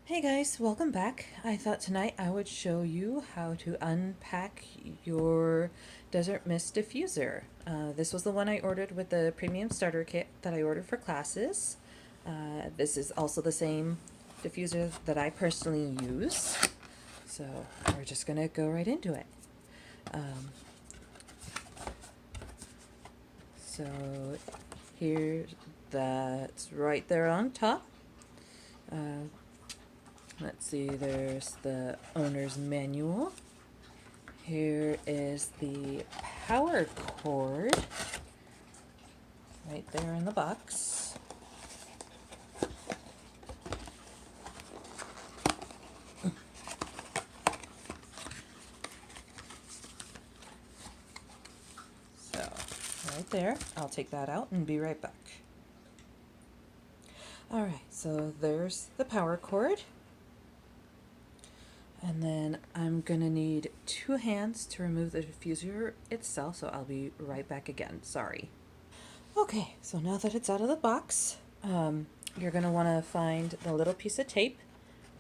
Hey guys, welcome back. I thought tonight I would show you how to unpack your Desert Mist diffuser. This was the one I ordered with the premium starter kit that I ordered for classes. This is also the same diffuser that I personally use. So we're just gonna go right into it. Um, so here, that's right there on top. Uh, let's see, there's the owner's manual. Here is the power cord right there in the box. So, right there, I'll take that out and be right back. Alright, so there's the power cord. And then I'm gonna need 2 hands to remove the diffuser itself, so I'll be right back again. Sorry. Okay, so now that it's out of the box, you're gonna wanna find the little piece of tape.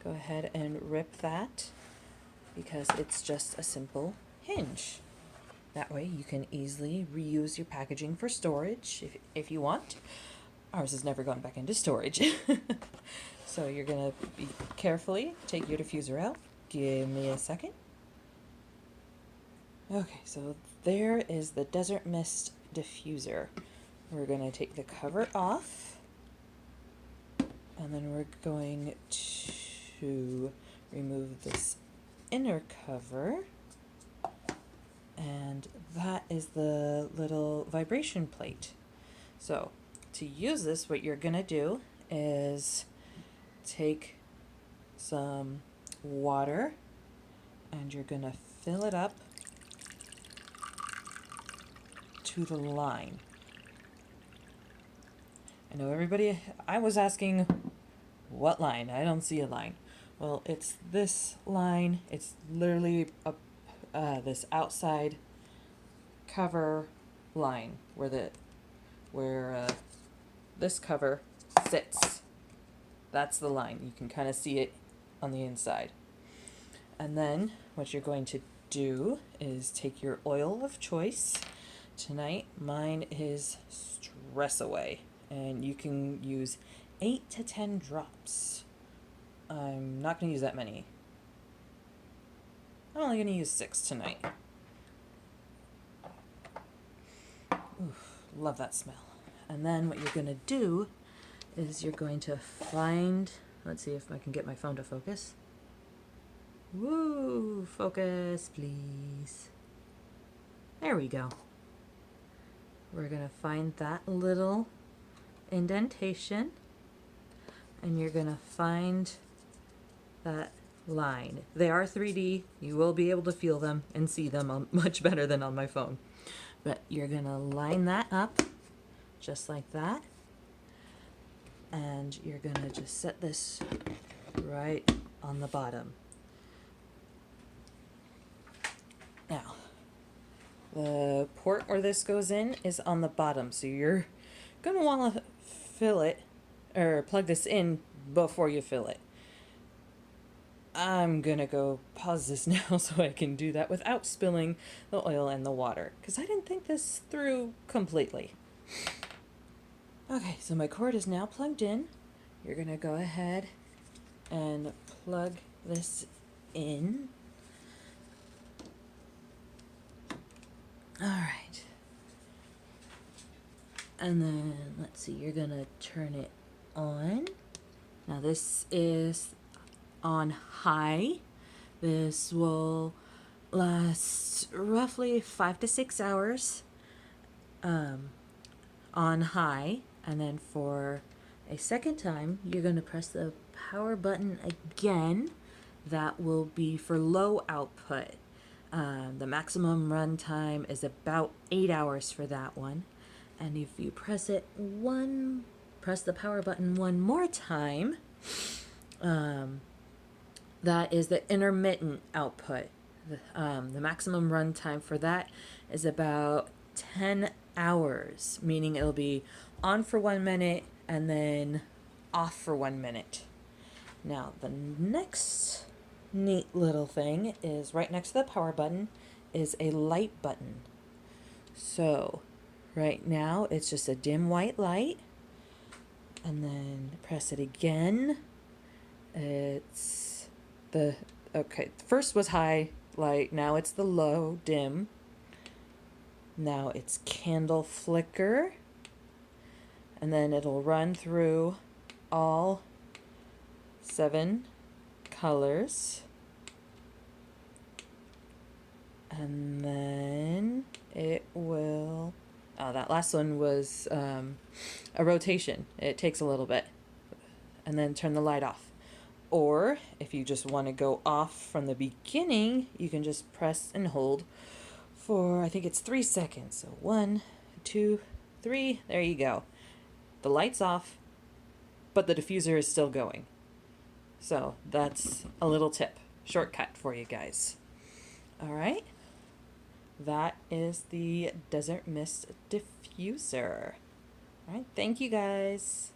Go ahead and rip that because it's just a simple hinge. That way you can easily reuse your packaging for storage if you want. Ours has never gone back into storage. So you're going to be carefully take your diffuser out. Give me a second. Okay, so there is the Desert Mist diffuser. We're going to take the cover off. And then we're going to remove this inner cover. And that is the little vibration plate. So to use this, what you're gonna do is take some water and you're gonna fill it up to the line. I know everybody, I was asking what line? I don't see a line. Well, it's this line. It's literally this outside cover line where this cover sits. That's the line. You can kind of see it on the inside. And then what you're going to do is take your oil of choice. Tonight mine is Stress Away, and you can use 8 to 10 drops. I'm not going to use that many. I'm only going to use 6 tonight. Oof, love that smell. And then what you're going to do is you're going to find, let's see if I can get my phone to focus. Woo, focus, please. There we go. We're going to find that little indentation, and you're going to find that line. They are 3D. You will be able to feel them and see them much better than on my phone. But you're going to line that up just like that. And you're going to just set this right on the bottom. Now, the port where this goes in is on the bottom, so you're going to want to fill it or plug this in before you fill it. I'm going to go pause this now so I can do that without spilling the oil and the water, because I didn't think this through completely. Okay, so my cord is now plugged in. You're going to go ahead and plug this in. All right. And then, let's see, you're going to turn it on. Now this is on high. This will last roughly 5 to 6 hours on high. And then for a second time, you're going to press the power button again. That will be for low output. The maximum run time is about 8 hours for that one. And if you press the power button one more time, that is the intermittent output. The maximum run time for that is about 10 hours, meaning it'll be on for 1 minute and then off for 1 minute. Now the next neat little thing is right next to the power button is a light button. So right now it's just a dim white light, and then press it again. It's the, okay, first was high light, now it's the low dim. Now it's candle flicker, and then it'll run through all 7 colors. And then it will, oh, that last one was a rotation. It takes a little bit. And then turn the light off. Or if you just want to go off from the beginning, you can just press and hold for, I think it's 3 seconds. So 1, 2, 3, there you go. The light's off, but the diffuser is still going. So that's a little tip, shortcut for you guys. All right. That is the Desert Mist Diffuser. All right, thank you guys.